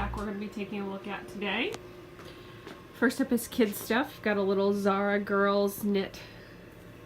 stack we're going to be taking a look at today. First up is kids stuff. Got a little ZARA girls knit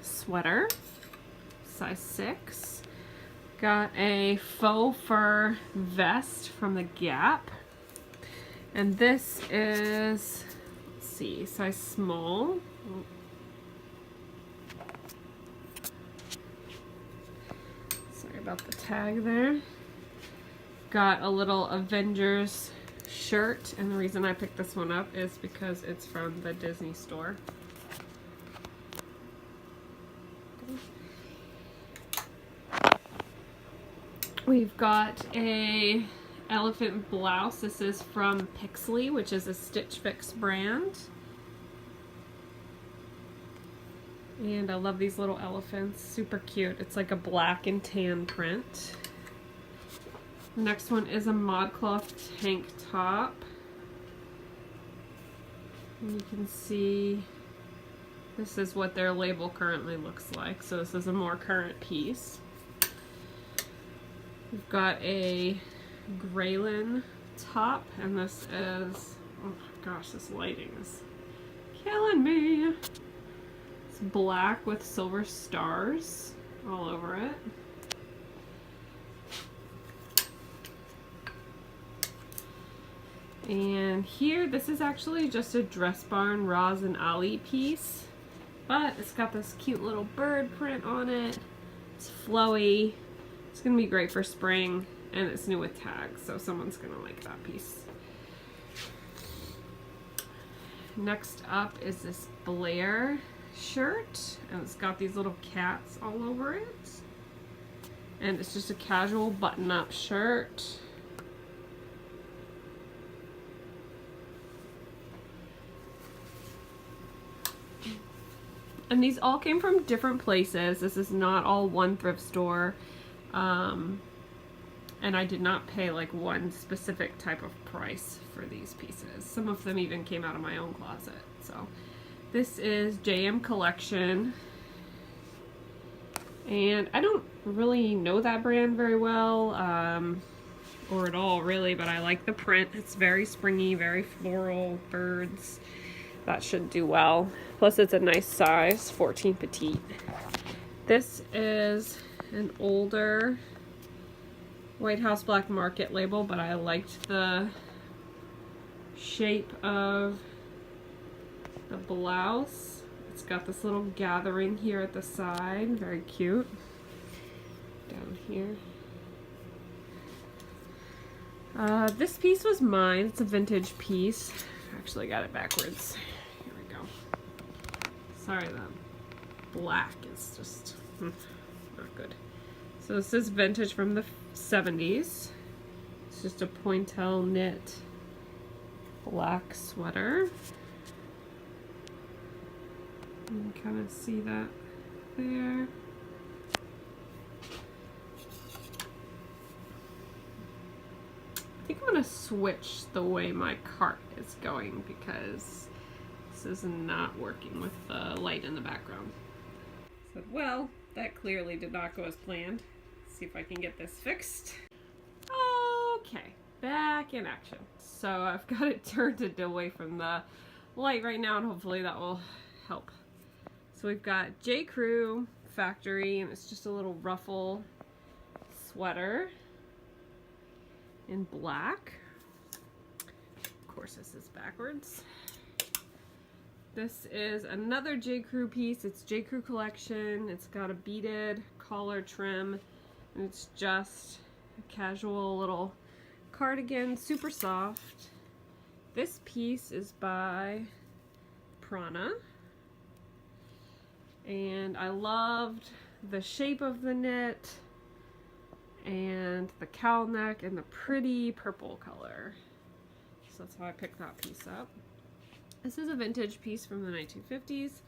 sweater, size 6. Got a faux fur vest from the Gap. And this is, let's see, size small. Sorry about the tag there. Got a little Avengers shirt, and the reason I picked this one up is because it's from the Disney store. We've got a elephant blouse. This is from Pixley, which is a Stitch Fix brand. And I love these little elephants, super cute. It's like a black and tan print. The next one is a ModCloth tank top. And you can see this is what their label currently looks like. So this is a more current piece. We've got a Graylin top, and this is, oh my gosh, this lighting is killing me. It's black with silver stars all over it. And here, this is actually just a Dress Barn Roz and Ali piece, but it's got this cute little bird print on it. It's flowy. It's gonna be great for spring, and it's new with tags, so someone's gonna like that piece. Next up is this Blair shirt, and it's got these little cats all over it. And it's just a casual button-up shirt. And these all came from different places. This is not all one thrift store. And I did not pay like one specific type of price for these pieces. Some of them even came out of my own closet. So this is JM Collection. And I don't really know that brand very well, or at all really, but I like the print. It's very springy, very floral, birds. That should do well. Plus it's a nice size, 14 petite. This is an older White House Black Market label, but I liked the shape of the blouse. It's got this little gathering here at the side, very cute. Down here. This piece was mine. It's a vintage piece. Actually got it backwards. Here we go. Sorry, the black is just not good. So this is vintage from the 70s. It's just a pointelle knit black sweater. You can kind of see that there. I think I'm going to switch the way my cart is going because this is not working with the light in the background. So, well, that clearly did not go as planned. Let's see if I can get this fixed. Okay, back in action. So I've got it turned away from the light right now, and hopefully that will help. So we've got J. Crew Factory, and it's just a little ruffle sweater in black. Of course, this is backwards. This is another J. Crew piece. It's J. Crew Collection. It's got a beaded collar trim, and it's just a casual little cardigan, super soft. This piece is by Prana, and I loved the shape of the knit and the cowl neck and the pretty purple color. So that's how I picked that piece up. This is a vintage piece from the 1950s. It's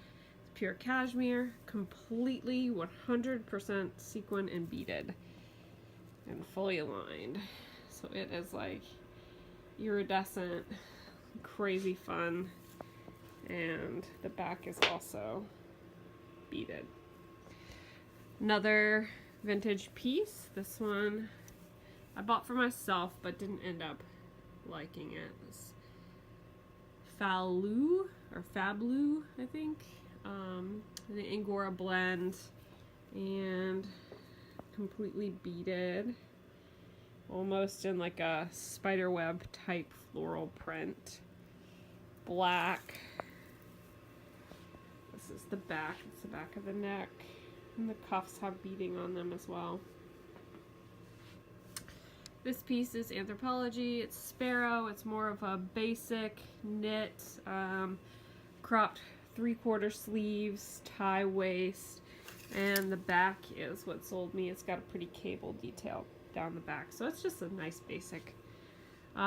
pure cashmere, completely 100% sequin and beaded, and fully aligned. So it is like iridescent, crazy fun, and the back is also beaded. Another vintage piece. This one I bought for myself but didn't end up liking it. This Fablu, I think. The Angora blend, and completely beaded, almost in like a spiderweb type floral print. Black. This is the back. It's the back of the neck, and the cuffs have beading on them as well. This piece is Anthropology. It's Sparrow. It's more of a basic knit, cropped 3/4 sleeves, tie waist, and the back is what sold me. It's got a pretty cable detail down the back, so it's just a nice basic.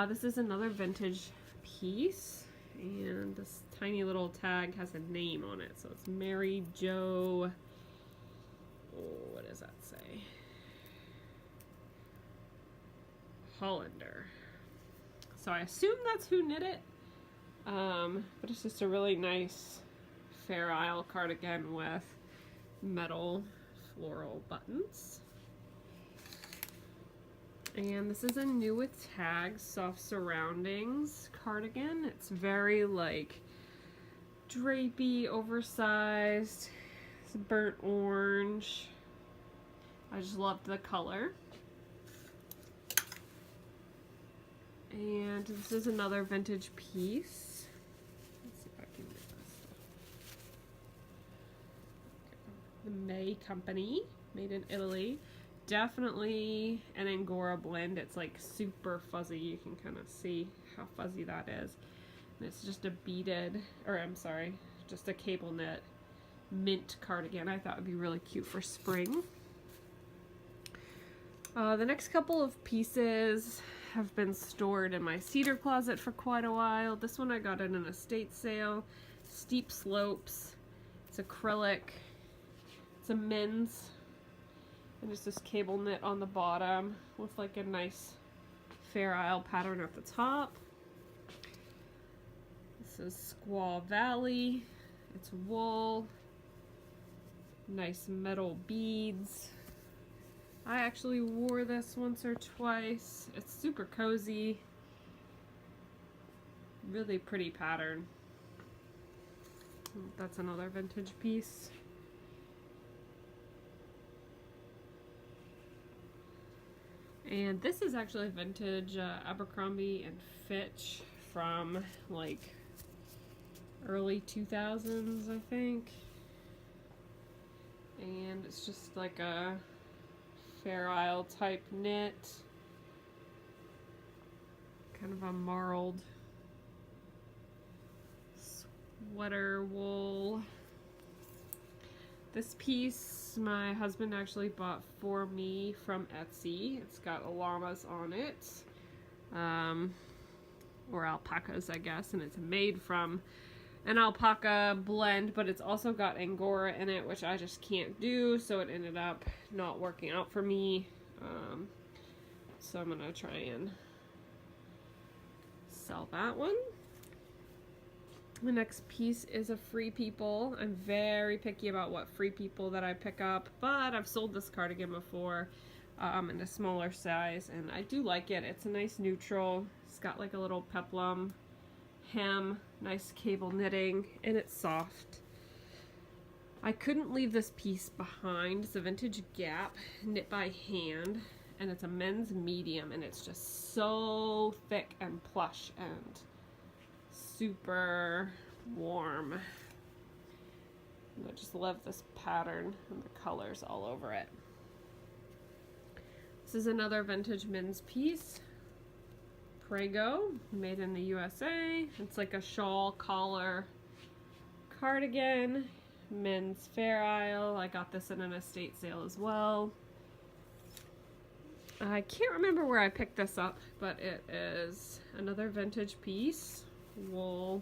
This is another vintage piece, and this tiny little tag has a name on it, so it's Mary Jo. Oh, what does that say? Hollander. So I assume that's who knit it, but it's just a really nice Fair Isle cardigan with metal floral buttons. And this is a new with tags, soft surroundings cardigan. It's very like drapey, oversized. It's burnt orange. I just loved the color. And this is another vintage piece. Let's see if I can get this. The May Company, made in Italy. Definitely an Angora blend. It's like super fuzzy. You can kind of see how fuzzy that is. And it's just a beaded, or I'm sorry, just a cable knit mint cardigan. I thought would be really cute for spring. The next couple of pieces have been stored in my cedar closet for quite a while. This one I got at an estate sale. Steep Slopes. It's acrylic. It's a men's. And just this cable knit on the bottom with like a nice Fair Isle pattern at the top. This is Squaw Valley. It's wool. Nice metal beads. I actually wore this once or twice. It's super cozy. Really pretty pattern. That's another vintage piece. And this is actually vintage Abercrombie and Fitch from like early 2000s, I think. And it's just like a Fair Isle type knit. Kind of a marled sweater wool. This piece my husband actually bought for me from Etsy. It's got llamas on it, or alpacas, I guess, and it's made from an alpaca blend, but it's also got Angora in it, which I just can't do, so it ended up not working out for me. So I'm gonna try and sell that one. The next piece is a Free People. I'm very picky about what Free People that I pick up, but I've sold this cardigan before in a smaller size, and I do like it. It's a nice neutral. It's got like a little peplum hem, nice cable knitting, and it's soft. I couldn't leave this piece behind. It's a vintage Gap knit by hand, and it's a men's medium, and it's just so thick and plush and super warm. And I just love this pattern and the colors all over it. This is another vintage men's piece. Prego, made in the USA. It's like a shawl collar cardigan. Men's Fair Isle. I got this in an estate sale as well. I can't remember where I picked this up, but it is another vintage piece. Wool,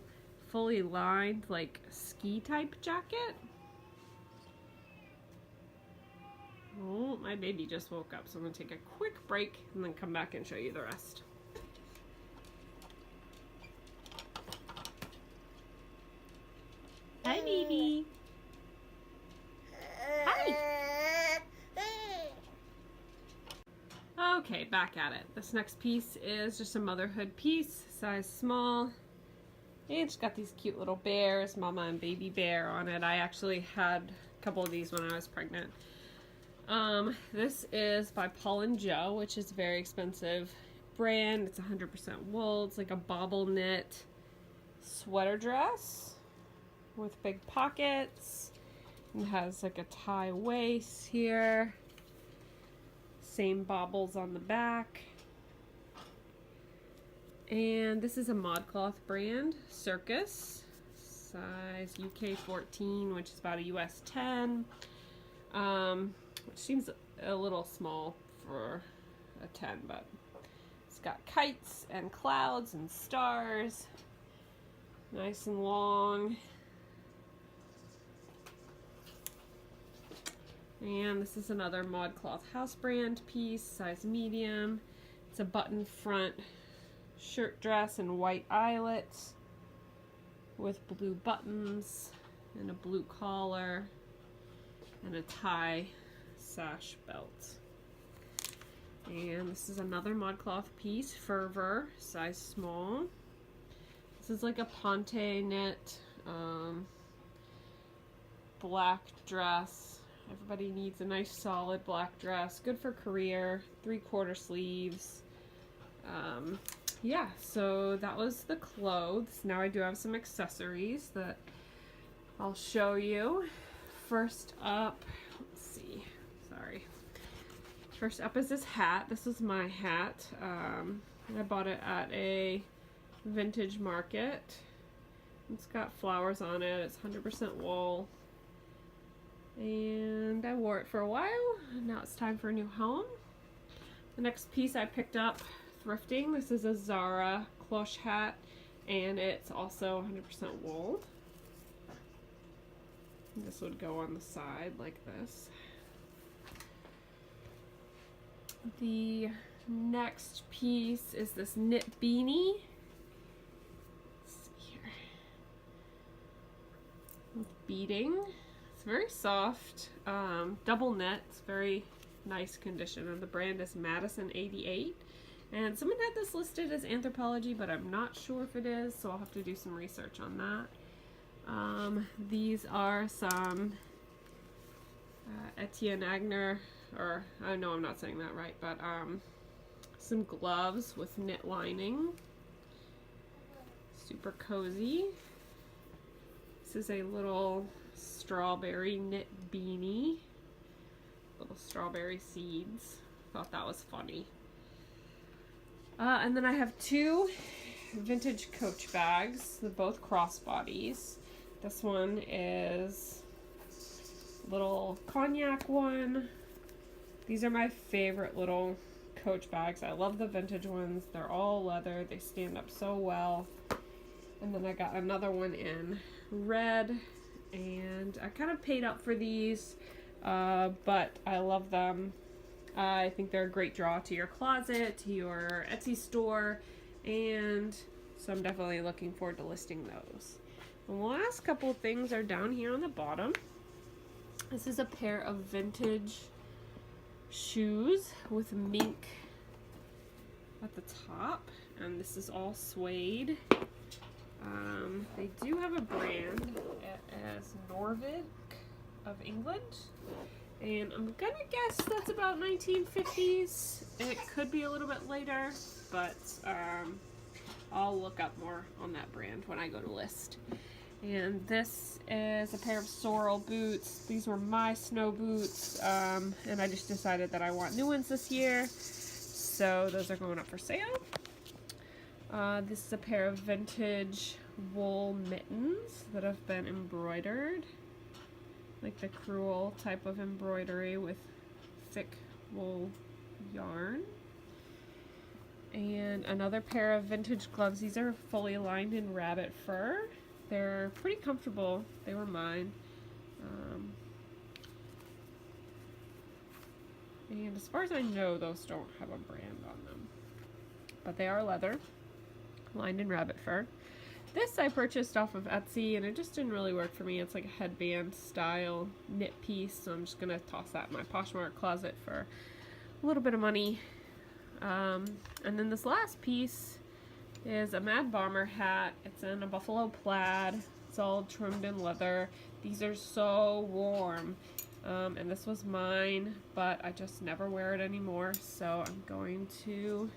fully lined, like ski type jacket. Oh, my baby just woke up, so I'm gonna take a quick break and then come back and show you the rest. Hi, baby. Hi. Okay, back at it. This next piece is just a motherhood piece, size small. And it's got these cute little bears, mama and baby bear on it. I actually had a couple of these when I was pregnant. This is by Paul and Joe, which is a very expensive brand. It's 100% wool. It's like a bobble knit sweater dress with big pockets. It has like a tie waist here. Same bobbles on the back. And this is a ModCloth brand, Circus, size UK 14, which is about a US 10, which seems a little small for a 10, but it's got kites and clouds and stars, nice and long. And this is another ModCloth house brand piece, size medium. It's a button front shirt dress and white eyelets with blue buttons and a blue collar and a tie sash belt. And this is another ModCloth piece, Fervor, size small. This is like a ponte knit black dress. Everybody needs a nice solid black dress, good for career, 3/4 sleeves. Yeah, so that was the clothes. Now I do have some accessories that I'll show you. First up, let's see, sorry. First up is this hat. This is my hat. I bought it at a vintage market. It's got flowers on it. It's 100% wool. And I wore it for a while. Now it's time for a new home. The next piece I picked up thrifting. This is a ZARA cloche hat, and it's also 100% wool. And this would go on the side like this. The next piece is this knit beanie. Let's see here. With beading. It's very soft, double knit. It's very nice condition, and the brand is Madison 88. And someone had this listed as Anthropologie, but I'm not sure if it is, so I'll have to do some research on that. These are some Etienne Agner, or I know I'm not saying that right, but some gloves with knit lining. Super cozy. This is a little strawberry knit beanie. Little strawberry seeds. Thought that was funny. And then I have two vintage Coach bags. They're both crossbodies. This one is a little cognac one. These are my favorite little Coach bags. I love the vintage ones. They're all leather. They stand up so well. And then I got another one in red. And I kind of paid up for these, but I love them. I think they're a great draw to your closet, to your Etsy store, and so I'm definitely looking forward to listing those. The last couple of things are down here on the bottom. This is a pair of vintage shoes with mink at the top, and this is all suede. They do have a brand as Norvik of England, and I'm gonna guess that's about 1950s. It could be a little bit later, but I'll look up more on that brand when I go to list. And this is a pair of sorrel boots. These were my snow boots, and I just decided that I want new ones this year, so those are going up for sale. This is a pair of vintage wool mittens that have been embroidered, like the crewel type of embroidery with thick wool yarn. And another pair of vintage gloves. These are fully lined in rabbit fur. They're pretty comfortable. They were mine. And as far as I know, those don't have a brand on them. But they are leather, lined in rabbit fur. This I purchased off of Etsy, and it just didn't really work for me. It's like a headband style knit piece, so I'm just going to toss that in my Poshmark closet for a little bit of money. And then this last piece is a Mad Bomber hat. It's in a buffalo plaid. It's all trimmed in leather. These are so warm. And this was mine, but I just never wear it anymore. So I'm going to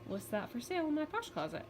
list that for sale in my Posh closet.